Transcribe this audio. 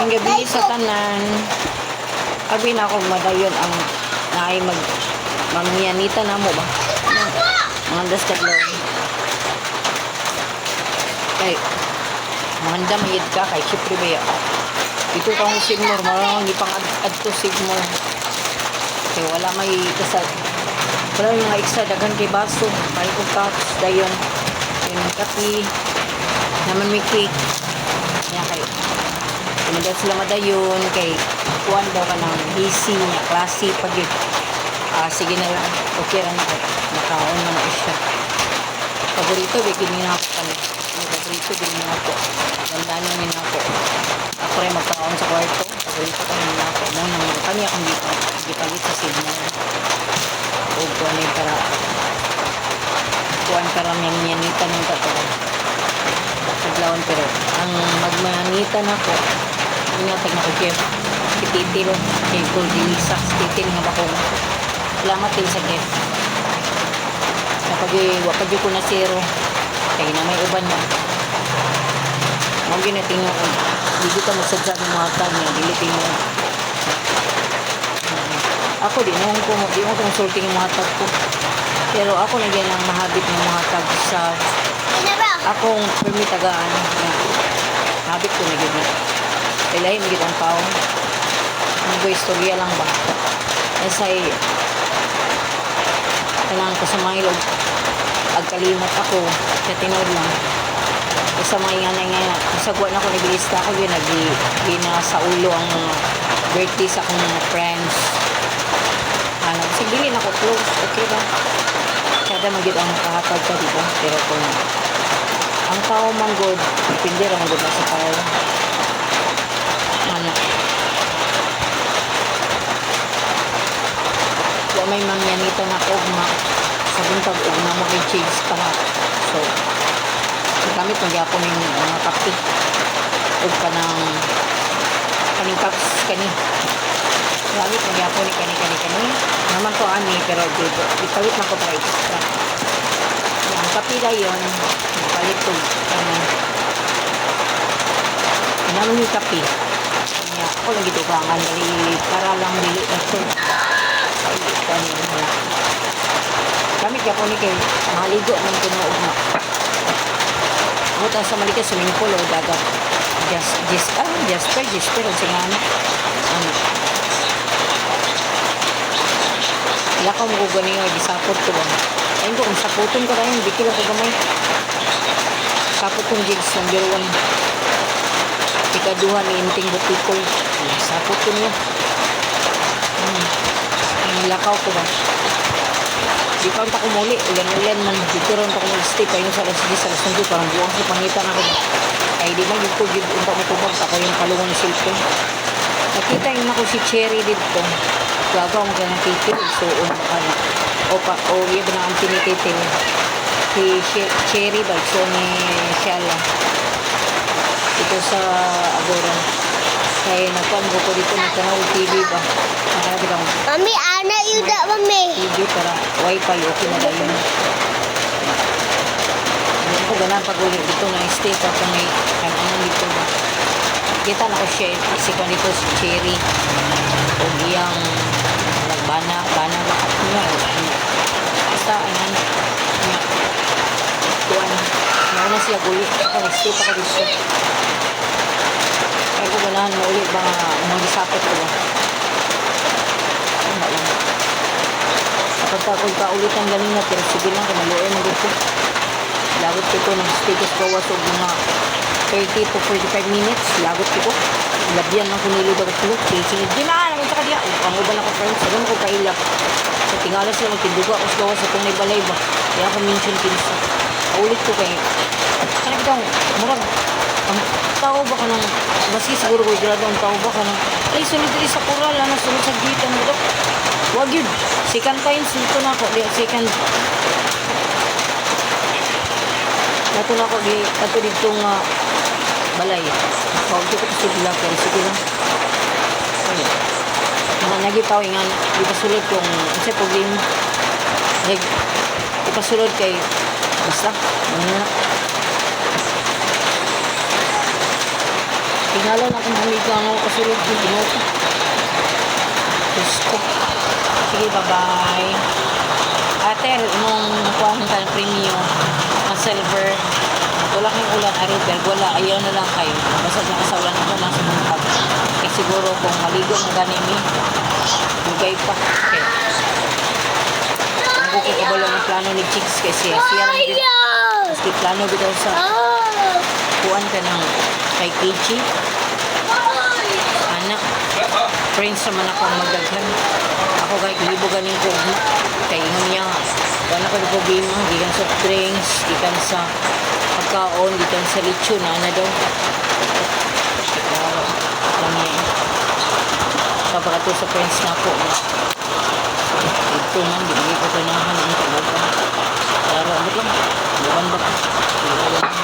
Ang gabi sa tanan. Abi na ako madayon ang naay mamiyanita na mo ba? Mga daskadlaw. Kay manda mayid ka kay syempre ba ya. Dito kang Sigmore, marang ipang adto Sigmore. Kay wala may kasad. Wala yung mga extra dagan kay baso, may kong cups dayon. Yung kape naman may cake. Kaya kayo. Kumagal sila madayon kay kuwan daw ka ng busy niya, klase pag yun. Sige na lang. Okay lang ako. Nakaon na na siya. Paborito, bigyan niya ako kami. Paborito, bigyan niya ako. Gandaan niya ako. Ako rin magkaon sa kwarto. Paborito kami niya ako. Muna naman kami akong gipalit sa signal. O kuwan yung para kuwan para miyanitan ng katawan. Paglawan pero ang magmanitan ako ingatag na ko kaya tititil kay Goldie Sachs titil nga ba ko salamat din sa gift kapag wapag ko na zero kaya na may uban na mo ginating ako hindi ka magsadya ng mga tag niya dilitin mo ako di mo consulting yung mga tag ko pero ako na yan ang mahabit ng mga tag sa akong permit tagaan na habit ko na gina ilahin mo ang tao ang ko istorya lang ba esay kailangan ko sa mga ilog agkalimat ako sa tinod lang sa mga inganay nga kasagwa na ako nagilista ako yun sa ulo ang birthday sa akong friends sige na ako close okay ba kada magid ang kahatag ka diba pero kung ang tao manggod depende ra manggod sa tao ano wa may mangyanita na ugma sa buntag ugma mo kay change pa na so gamit magyapon yung mga kape ug kanang kaning cups kani gamit magyapon ni kani naman to ani pero ipawit na ko para extra ang kape dayon palit ko naman yung kape kaya ako lang dito kangan para lang dili ito kami kaya po ni kay mahaligo man ko na ugma buta sa malika swimming pool o dagat Jasper ang singano lakaw mo ko ganiyo gisapot ko ba ayun ko kung saputon ko na yun bikil ako gamay sapot kong jigs number 1 ikaduha ni inting butikol sapot ko niya lakaw ko ba di pa ako muli ulan man dito rin ako mag-stay pa yun sa alas 10 alas 9 parang buwang sa pangitan ako ba ay di man yung tugid unta mo tubag ako yung kalungan ng cellphone nakita yun ako si Cherry dito gagaw mo ka ng titil so baka na o yun na ang tinititil si Cherry ba so ni Shala ito sa Agora kaya nakuan ko dito ng kanal TV ba nakarabi ka mo Mami, ana yun da, mami TV para wifi okay na dahil hindi ko ganang pag-ulit dito na stay pa kung may kanangan dito ba kita na ko siya si kung dito si Cherry o iyang nagbana lakat niya basta ayan niya kuan na siya gulit ako nag-stay pa ka dito ay ko ganahan mo ulit ba mga gisapot ko ba ano lang kapag ka ulit ang galing na pero sige lang kung maluoy mo dito lagot ko nag-stay ko sa kawas o mga 30 to 45 minutes lagot ko labyan lang kung nilod ako tulog singid di na naman sa kadiya ang uban ako friends sabi mo ko kailap so tingala sila magtinduga ako sa gawas sa kung may balay ba kaya ako mention kinsa ulit ko kayo sana kitang murag ang tao ba ka ng maski siguro ko grado ang tao ba ka ng ay sunod din sa kural sunod sa gitan mo daw wag yun second times dito na ako second nato na ako ato dito nga balay huwag ko kasi sila pero sige lang nagitaw nga ipasulod kung kasi problem ipasulod kay basta ano na tingnan Lalo na kung humiga mo kasulog yung ginoo. Diyos ko. Sige, bye-bye. Ate, mong nakuha ka ng premium na silver. Wala kang ulan, Aribel. Wala, ayaw na lang kayo. Basta nakasawalan ako nasa mga kaya siguro kung maligo ng ganimi, bugay pa. Okay. Ang kukabalo ng plano ni Chicks kasi siya lang din. Kasi plano bitaw sa kuhan ka ng kay Kichi. Anak. Friends naman ako ang magdaghan. Ako kay kilibuganin ko. Kay ingon niya. Wala ko ng problema. Gikan sa drinks. Gikan sa pagkaon. Gikan sa lechon. Ano daw. Lang niya. Kapag ito sa friends na ako. Ito man. Hindi ko tanahan ang talaga. Pero abot lang. Buwan ba? Hindi ko lang.